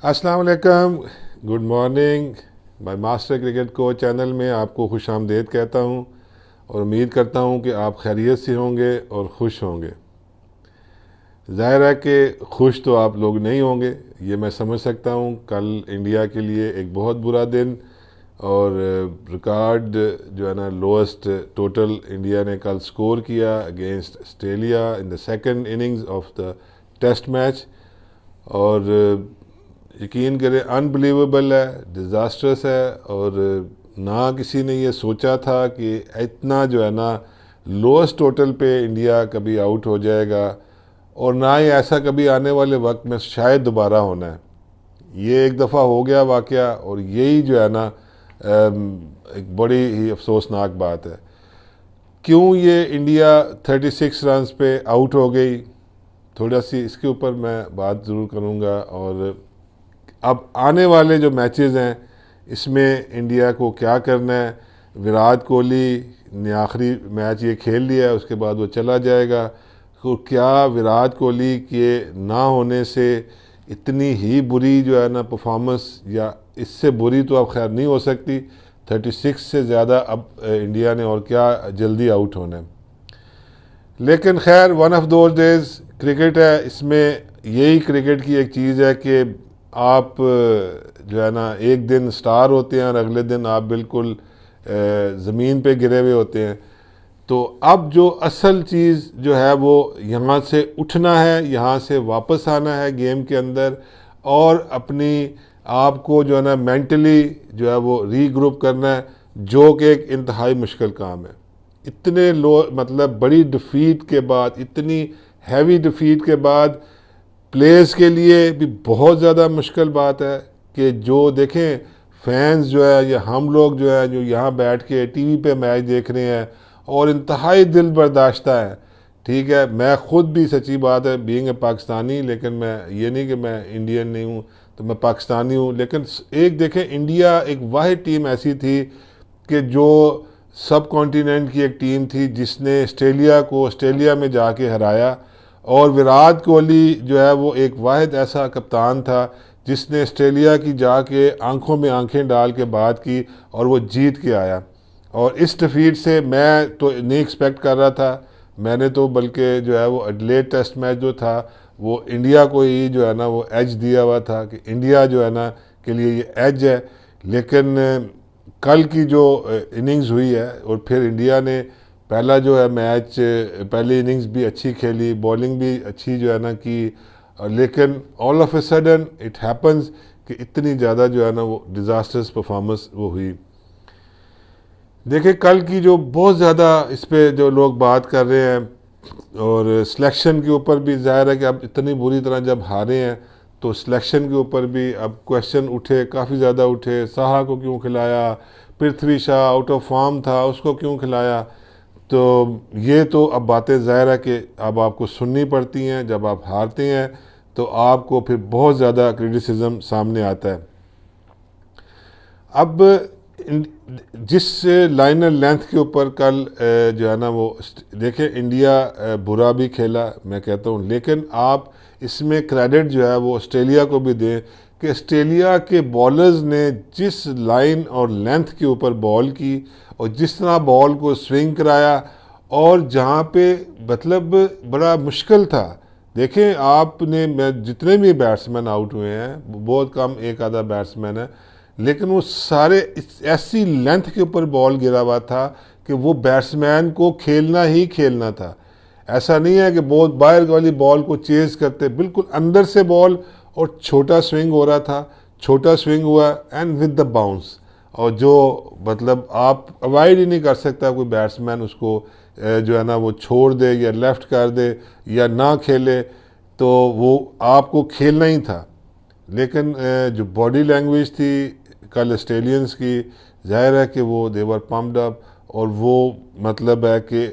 अस्सलाम वालेकुम, good morning. My master cricket coach channel में आपको खुश आमदीद कहता हूँ और उम्मीद करता हूँ कि आप खैरियत से होंगे और खुश होंगे। ज़ाहिर है कि खुश तो आप लोग नहीं होंगे, ये मैं समझ सकता हूँ। कल इंडिया के लिए एक बहुत बुरा दिन और रिकॉर्ड जो है ना लोएस्ट टोटल इंडिया ने कल स्कोर किया against Australia in the second innings of the test match. और यकीन करें अनबिलीवेबल है, डिज़ास्टर्स है। और ना किसी ने ये सोचा था कि इतना जो है ना लोएस्ट टोटल पे इंडिया कभी आउट हो जाएगा, और ना ही ऐसा कभी आने वाले वक्त में शायद दोबारा होना है। ये एक दफ़ा हो गया वाक़या, और यही जो है ना एक बड़ी ही अफसोसनाक बात है। क्यों ये इंडिया 36 रन्स पे आउट हो गई, थोड़ा सी इसके ऊपर मैं बात ज़रूर करूँगा। और अब आने वाले जो मैचेस हैं इसमें इंडिया को क्या करना है। विराट कोहली ने आखिरी मैच ये खेल लिया है, उसके बाद वो चला जाएगा। तो क्या विराट कोहली के ना होने से इतनी ही बुरी जो है ना परफॉर्मेंस, या इससे बुरी तो अब खैर नहीं हो सकती। 36 से ज़्यादा अब इंडिया ने और क्या जल्दी आउट होना है। लेकिन खैर one of those days cricket है, इसमें यही क्रिकेट की एक चीज़ है कि आप जो है ना एक दिन स्टार होते हैं और अगले दिन आप बिल्कुल ज़मीन पे गिरे हुए होते हैं। तो अब जो असल चीज़ जो है वो यहाँ से उठना है, यहाँ से वापस आना है गेम के अंदर, और अपनी आप को जो है ना मेंटली जो है वो रीग्रुप करना है, जो कि एक इंतहाई मुश्किल काम है। इतने लो मतलब बड़ी डिफीट के बाद, इतनी हैवी डिफीट के बाद प्लेयर्स के लिए भी बहुत ज़्यादा मुश्किल बात है कि जो देखें फैंस जो है या हम लोग जो है जो यहाँ बैठ के टीवी पे मैच देख रहे हैं और इंतहाई दिल बर्दाश्ता है। ठीक है, मैं ख़ुद भी सच्ची बात है बीइंग ए पाकिस्तानी, लेकिन मैं ये नहीं कि मैं इंडियन नहीं हूँ, तो मैं पाकिस्तानी हूँ। लेकिन एक देखें इंडिया एक वाहिद टीम ऐसी थी कि जो सब कॉन्टिनेंट की एक टीम थी जिसने ऑस्ट्रेलिया को ऑस्ट्रेलिया में जाके हराया। और विराट कोहली जो है वो एक वाहिद ऐसा कप्तान था जिसने ऑस्ट्रेलिया की जाके आंखों में आंखें डाल के बात की और वो जीत के आया। और इस डिफीट से मैं तो नहीं एक्सपेक्ट कर रहा था, मैंने तो बल्कि जो है वो एडिलेड टेस्ट मैच जो था वो इंडिया को ही जो है ना वो एज दिया हुआ था कि इंडिया जो है ना के लिए ये एज है। लेकिन कल की जो इनिंग्स हुई है, और फिर इंडिया ने पहला जो है मैच पहली इनिंग्स भी अच्छी खेली, बॉलिंग भी अच्छी जो है ना की, लेकिन all of a sudden it happens कि इतनी ज़्यादा जो है ना वो डिज़ास्टर्स परफॉर्मेंस वो हुई। देखिए कल की जो बहुत ज़्यादा इस पर जो लोग बात कर रहे हैं, और सिलेक्शन के ऊपर भी ज़ाहिर है कि अब इतनी बुरी तरह जब हारे हैं तो सिलेक्शन के ऊपर भी अब क्वेश्चन उठे, काफ़ी ज़्यादा उठे। साहा को क्यों खिलाया, पृथ्वी शाह आउट ऑफ फॉर्म था उसको क्यों खिलाया। तो ये तो अब बातें ज़ाहिर है कि अब आपको सुननी पड़ती हैं। जब आप हारते हैं तो आपको फिर बहुत ज़्यादा क्रिटिसिज्म सामने आता है। अब जिस लाइनर लेंथ के ऊपर कल जो है ना वो देखें इंडिया बुरा भी खेला मैं कहता हूँ, लेकिन आप इसमें क्रेडिट जो है वो ऑस्ट्रेलिया को भी दें कि ऑस्ट्रेलिया के बॉलर्स ने जिस लाइन और लेंथ के ऊपर बॉल की और जिस तरह बॉल को स्विंग कराया, और जहाँ पे मतलब बड़ा मुश्किल था। देखें आपने जितने भी बैट्समैन आउट हुए हैं, बहुत कम एक आधा बैट्समैन है, लेकिन वो सारे ऐसी लेंथ के ऊपर बॉल गिरा हुआ था कि वो बैट्समैन को खेलना ही खेलना था। ऐसा नहीं है कि बहुत बाहर वाली बॉल को चेज करते, बिल्कुल अंदर से बॉल, और छोटा स्विंग हो रहा था, छोटा स्विंग हुआ एंड विद द बाउंस। और जो मतलब आप अवॉइड ही नहीं कर सकता कोई बैट्समैन उसको जो है ना वो छोड़ दे या लेफ़्ट कर दे या ना खेले, तो वो आपको खेलना ही था। लेकिन जो बॉडी लैंग्वेज थी कल ऑस्ट्रेलियंस की, जाहिर है कि वो देवर पम्प्ड अप, और वो मतलब है कि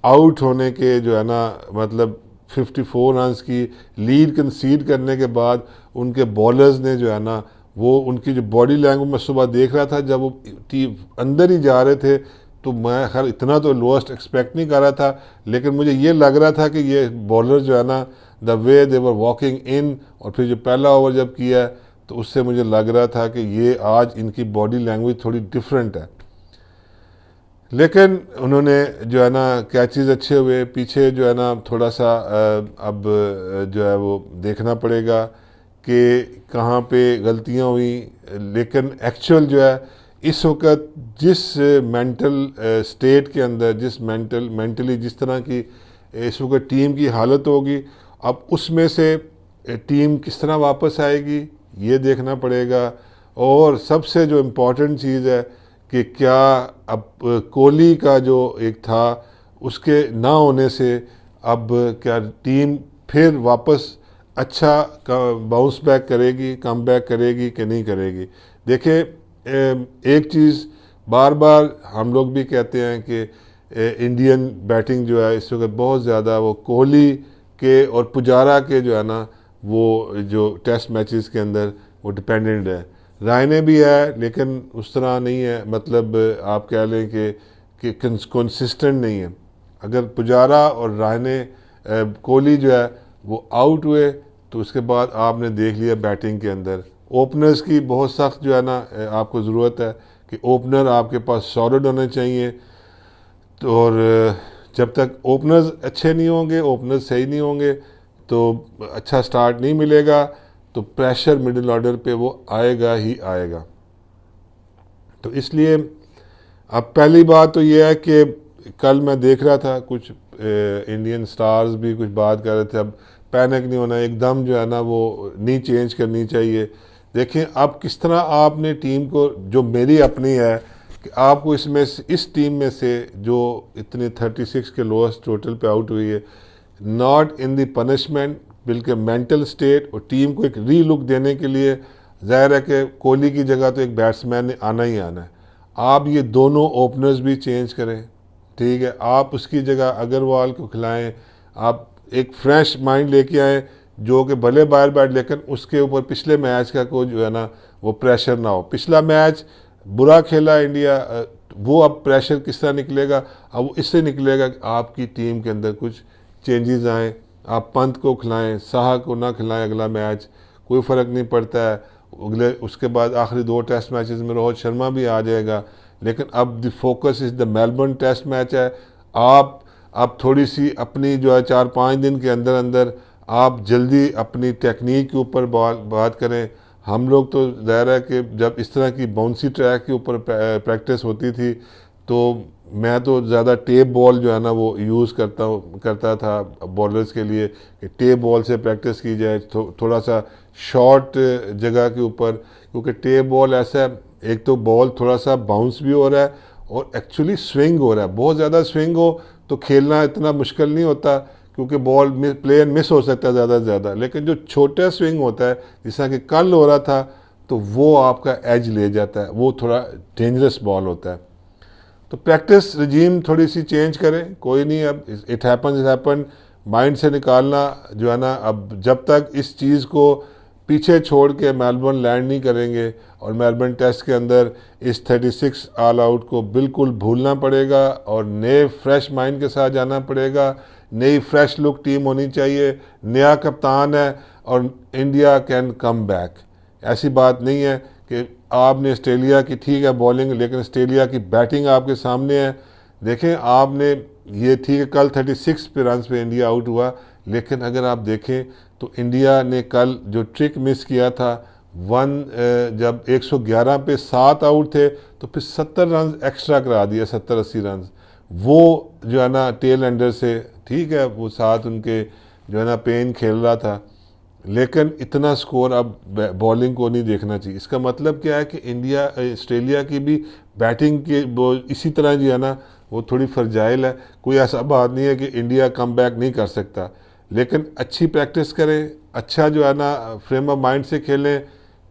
आउट होने के जो है ना मतलब 54 रन्स की लीड कंसीड करने के बाद उनके बॉलर्स ने जो है ना वो उनकी जो बॉडी लैंग्वेज मैं सुबह देख रहा था जब वो टीम अंदर ही जा रहे थे, तो मैं खैर इतना तो लोएस्ट एक्सपेक्ट नहीं कर रहा था, लेकिन मुझे ये लग रहा था कि ये बॉलर जो है ना the way they were walking in, और फिर जो पहला ओवर जब किया तो उससे मुझे लग रहा था कि ये आज इनकी बॉडी लैंग्वेज थोड़ी डिफरेंट है। लेकिन उन्होंने जो है ना कैचेस अच्छे हुए, पीछे जो है ना थोड़ा सा अब जो है वो देखना पड़ेगा कि कहाँ पे गलतियाँ हुई। लेकिन एक्चुअल जो है इस वक्त जिस मेंटल स्टेट के अंदर, जिस मेंटली जिस तरह की इस वक्त टीम की हालत होगी, अब उसमें से टीम किस तरह वापस आएगी ये देखना पड़ेगा। और सबसे जो इम्पोर्टेंट चीज़ है कि क्या अब कोहली का जो एक था उसके ना होने से अब क्या टीम फिर वापस अच्छा बाउंस बैक करेगी, कम बैक करेगी कि नहीं करेगी। देखिए एक चीज़ बार बार हम लोग भी कहते हैं कि इंडियन बैटिंग जो है इस वक्त बहुत ज़्यादा वो कोहली के और पुजारा के जो है ना वो जो टेस्ट मैचेस के अंदर वो डिपेंडेंट है। रायने भी है लेकिन उस तरह नहीं है, मतलब आप कह लें कि कंसिस्टेंट नहीं है। अगर पुजारा और रायने कोहली जो है वो आउट हुए तो उसके बाद आपने देख लिया बैटिंग के अंदर ओपनर्स की बहुत सख्त जो है ना आपको ज़रूरत है कि ओपनर आपके पास सॉलिड होने चाहिए। तो और जब तक ओपनर्स अच्छे नहीं होंगे, ओपनर्स सही नहीं होंगे तो अच्छा स्टार्ट नहीं मिलेगा, तो प्रेशर मिडिल ऑर्डर पे वो आएगा ही आएगा। तो इसलिए अब पहली बात तो ये है कि कल मैं देख रहा था कुछ इंडियन स्टार्स भी कुछ बात कर रहे थे, अब पैनिक नहीं होना, एकदम जो है ना वो नहीं चेंज करनी चाहिए। देखें अब किस तरह आपने टीम को, जो मेरी अपनी है कि आपको इसमें इस टीम में से जो इतने 36 के लोएस्ट टोटल पे आउट हुई है, नॉट इन द पनिशमेंट, बल्कि मेंटल स्टेट और टीम को एक री लुक देने के लिए ज़ाहिर है कि कोहली की जगह तो एक बैट्समैन ने आना ही आना है। आप ये दोनों ओपनर्स भी चेंज करें, ठीक है, आप उसकी जगह अग्रवाल को खिलाएं, आप एक फ्रेश माइंड लेके आएँ जो कि भले बाहर बैठ, लेकिन उसके ऊपर पिछले मैच का कोई जो है ना वो प्रेशर ना हो। पिछला मैच बुरा खेला इंडिया, वो अब प्रेशर किस तरह निकलेगा, अब वो इससे निकलेगा कि आपकी टीम के अंदर कुछ चेंजेस आएँ। आप पंत को खिलाएं, साहा को ना खिलाएं, अगला मैच कोई फ़र्क नहीं पड़ता है। अगले उसके बाद आखिरी 2 टेस्ट मैचेस में रोहित शर्मा भी आ जाएगा, लेकिन अब the focus is the Melbourne test match है। आप अब थोड़ी सी अपनी जो है 4-5 दिन के अंदर अंदर आप जल्दी अपनी टेक्निक के ऊपर बात करें। हम लोग तो ज़ाहिर है कि जब इस तरह की बाउंसी ट्रैक के ऊपर प्रैक्टिस होती थी तो मैं तो ज़्यादा टेप बॉल जो है ना वो यूज़ करता था बॉलर्स के लिए कि टेप बॉल से प्रैक्टिस की जाए, थोड़ा सा शॉर्ट जगह के ऊपर, क्योंकि टेप बॉल ऐसा है, एक तो बॉल थोड़ा सा बाउंस भी हो रहा है और एक्चुअली स्विंग हो रहा है। बहुत ज़्यादा स्विंग हो तो खेलना इतना मुश्किल नहीं होता क्योंकि बॉल प्लेयर मिस हो सकता है ज़्यादा से ज़्यादा, लेकिन जो छोटा स्विंग होता है जिस तरह कि कल हो रहा था तो वो आपका एज ले जाता है, वो थोड़ा डेंजरस बॉल होता है। तो प्रैक्टिस रजीम थोड़ी सी चेंज करें, कोई नहीं, अब इट हैपन माइंड से निकालना जो है ना, अब जब तक इस चीज़ को पीछे छोड़ के मेलबर्न लैंड नहीं करेंगे और मेलबर्न टेस्ट के अंदर इस 36 ऑल आउट को बिल्कुल भूलना पड़ेगा और नए फ्रेश माइंड के साथ जाना पड़ेगा। नई फ्रेश लुक टीम होनी चाहिए, नया कप्तान है और इंडिया कैन कम बैक। ऐसी बात नहीं है कि आपने ऑस्ट्रेलिया की ठीक है बॉलिंग, लेकिन ऑस्ट्रेलिया की बैटिंग आपके सामने है। देखें आपने ये ठीक है कल 36 पे रन पे इंडिया आउट हुआ, लेकिन अगर आप देखें तो इंडिया ने कल जो ट्रिक मिस किया था, जब 111 पे 7 आउट थे तो फिर 70 रन एक्स्ट्रा करा दिया, 70-80 रन, वो जो है ना टेल एंडर से, ठीक है वो साथ उनके जो है ना पेन खेल रहा था, लेकिन इतना स्कोर अब बॉलिंग को नहीं देखना चाहिए। इसका मतलब क्या है कि इंडिया ऑस्ट्रेलिया की भी बैटिंग के वो इसी तरह जो है ना वो थोड़ी फर्जाइल है। कोई ऐसा बात नहीं है कि इंडिया कम बैक नहीं कर सकता, लेकिन अच्छी प्रैक्टिस करें, अच्छा जो है ना फ्रेम ऑफ माइंड से खेलें,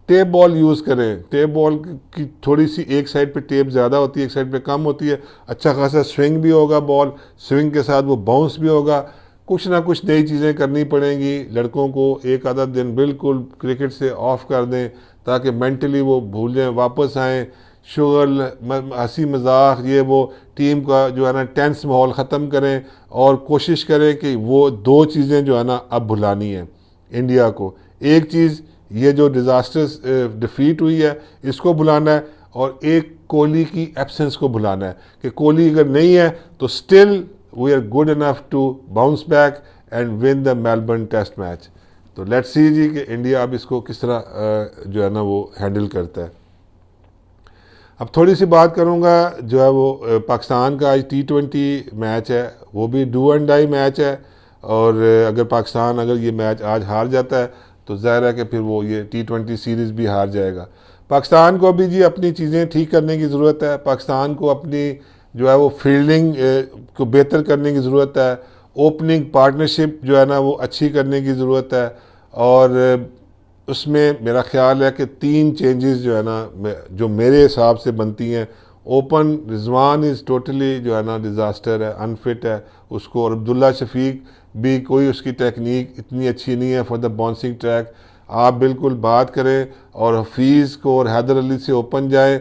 टेप बॉल यूज़ करें। टेप बॉल की थोड़ी सी एक साइड पे टेप ज़्यादा होती है, एक साइड पे कम होती है, अच्छा खासा स्विंग भी होगा, बॉल स्विंग के साथ वो बाउंस भी होगा। कुछ ना कुछ नई चीज़ें करनी पड़ेंगी लड़कों को, एक आधा दिन बिल्कुल क्रिकेट से ऑफ कर दें ताकि मेंटली वो भूल जाएँ, वापस आएँ, शुगल हंसी मजाक ये वो टीम का जो है ना टेंस माहौल ख़त्म करें और कोशिश करें कि वो 2 चीज़ें जो है ना अब भुलानी है इंडिया को। एक चीज़ ये जो डिज़ास्टर्स डिफीट हुई है इसको भुलाना है, और एक कोहली की एब्सेंस को भुलाना है कि कोहली अगर नहीं है तो still we are good enough to bounce back and win the Melbourne test match. तो लेट्स सी जी कि इंडिया अब इसको किस तरह जो है ना वो हैंडल करता है। अब थोड़ी सी बात करूंगा जो है वो पाकिस्तान का आज T20 मैच है, वो भी डू एंड डाई मैच है, और अगर पाकिस्तान अगर ये मैच आज हार जाता है तो ज़ाहिर है कि फिर वो ये T20 सीरीज़ भी हार जाएगा। पाकिस्तान को अभी जी अपनी चीज़ें ठीक करने की ज़रूरत है, पाकिस्तान को अपनी जो है वो फील्डिंग को बेहतर करने की ज़रूरत है, ओपनिंग पार्टनरशिप जो है ना वो अच्छी करने की ज़रूरत है, और उसमें मेरा ख्याल है कि 3 चेंजेस जो है ना जो मेरे हिसाब से बनती हैं। ओपन रिजवान इज़ टोटली जो है ना डिज़ास्टर है, अनफिट है उसको, और अब्दुल्ला शफीक भी कोई उसकी टेक्निक इतनी अच्छी नहीं है फॉर द बाउंसिंग ट्रैक। आप बिल्कुल बात करें और हफीज़ को और हैदर अली से ओपन जाए,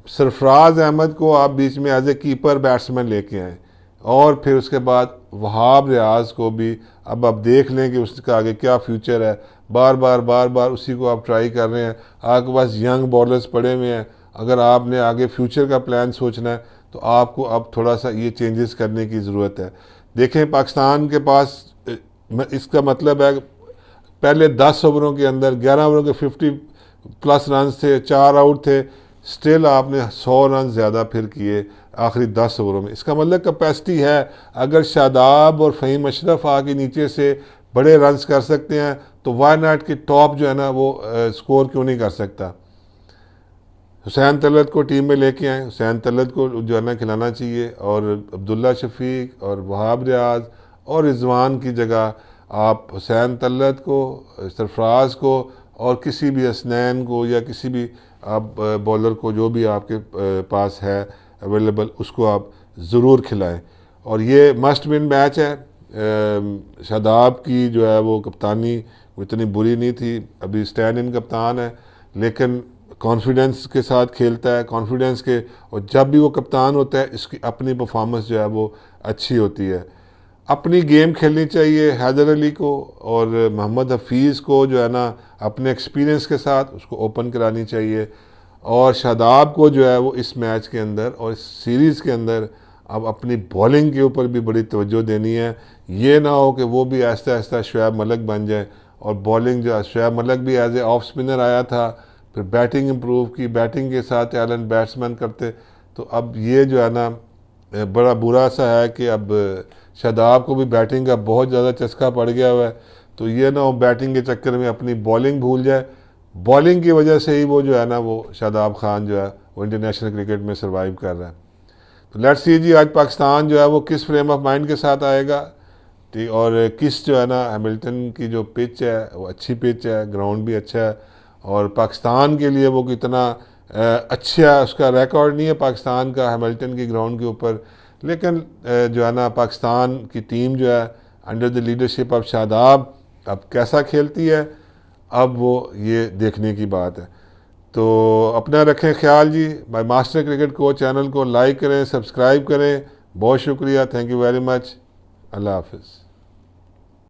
सरफराज अहमद को आप बीच में एज ए कीपर बैट्समैन लेके आएँ, और फिर उसके बाद वहाब रियाज को भी अब आप देख लें कि उसका आगे क्या फ्यूचर है। बार बार उसी को आप ट्राई कर रहे हैं, आपके पास यंग बॉलर्स पड़े हुए हैं। अगर आपने आगे फ्यूचर का प्लान सोचना है तो आपको अब थोड़ा सा ये चेंजेस करने की ज़रूरत है। देखें पाकिस्तान के पास इसका मतलब है पहले 10 ओवरों के अंदर 11 ओवरों के 50+ रन थे, 4 आउट थे, स्टिल आपने 100 रन ज़्यादा फिर किए आखिरी 10 ओवरों में। इसका मतलब कैपेसिटी है। अगर शादाब और फ़हीम अशरफ आके नीचे से बड़े रन्स कर सकते हैं तो वाई नॉट के टॉप जो है ना वो स्कोर क्यों नहीं कर सकता। हुसैन तलत को टीम में लेके आए, हुसैन तलत को जो है ना खिलाना चाहिए, और अब्दुल्ला शफीक और वहाब रियाज और रिजवान की जगह आप हुसैन तलत को, सरफराज को और किसी भी हसनैन को या किसी भी आप बॉलर को जो भी आपके पास है अवेलेबल उसको आप ज़रूर खिलाएं। और ये मस्ट विन मैच है। शादाब की जो है वो कप्तानी वो इतनी बुरी नहीं थी, अभी स्टैंड इन कप्तान है, लेकिन कॉन्फिडेंस के साथ खेलता है, कॉन्फिडेंस के, और जब भी वो कप्तान होता है इसकी अपनी परफॉर्मेंस जो है वो अच्छी होती है। अपनी गेम खेलनी चाहिए हैदर अली को और मोहम्मद हफीज़ को जो है ना अपने एक्सपीरियंस के साथ उसको ओपन करानी चाहिए, और शादाब को जो है वो इस मैच के अंदर और इस सीरीज़ के अंदर अब अपनी बॉलिंग के ऊपर भी बड़ी तवज्जो देनी है। ये ना हो कि वो भी आहिस्ता आहिस्ता शुएब मलिक बन जाए, और बॉलिंग जो शुएब मलिक भी एज ए ऑफ स्पिनर आया था, फिर बैटिंग इम्प्रूव की, बैटिंग के साथ टैलेंट बैट्समैन करते, तो अब ये जो है ना बड़ा बुरा सा है कि अब शादाब को भी बैटिंग का बहुत ज़्यादा चस्का पड़ गया हुआ है। तो ये ना वो बैटिंग के चक्कर में अपनी बॉलिंग भूल जाए, बॉलिंग की वजह से ही वो जो है ना वो शादाब खान जो है वो इंटरनेशनल क्रिकेट में सर्वाइव कर रहा है। तो लेट्स सी जी आज पाकिस्तान जो है वो किस फ्रेम ऑफ माइंड के साथ आएगा, ठीक, और किस जो है ना हैमिल्टन की जो पिच है वो अच्छी पिच है, ग्राउंड भी अच्छा है, और पाकिस्तान के लिए वो कितना अच्छा उसका रिकॉर्ड नहीं है पाकिस्तान का हैमिल्टन की ग्राउंड के ऊपर, लेकिन जो है ना पाकिस्तान की टीम जो है under the leadership of Shadab अब कैसा खेलती है, अब वो ये देखने की बात है। तो अपना रखें ख्याल जी। My master cricket coach channel को लाइक करें, सब्सक्राइब करें। बहुत शुक्रिया, थैंक यू वेरी मच। अल्लाह हाफिज़।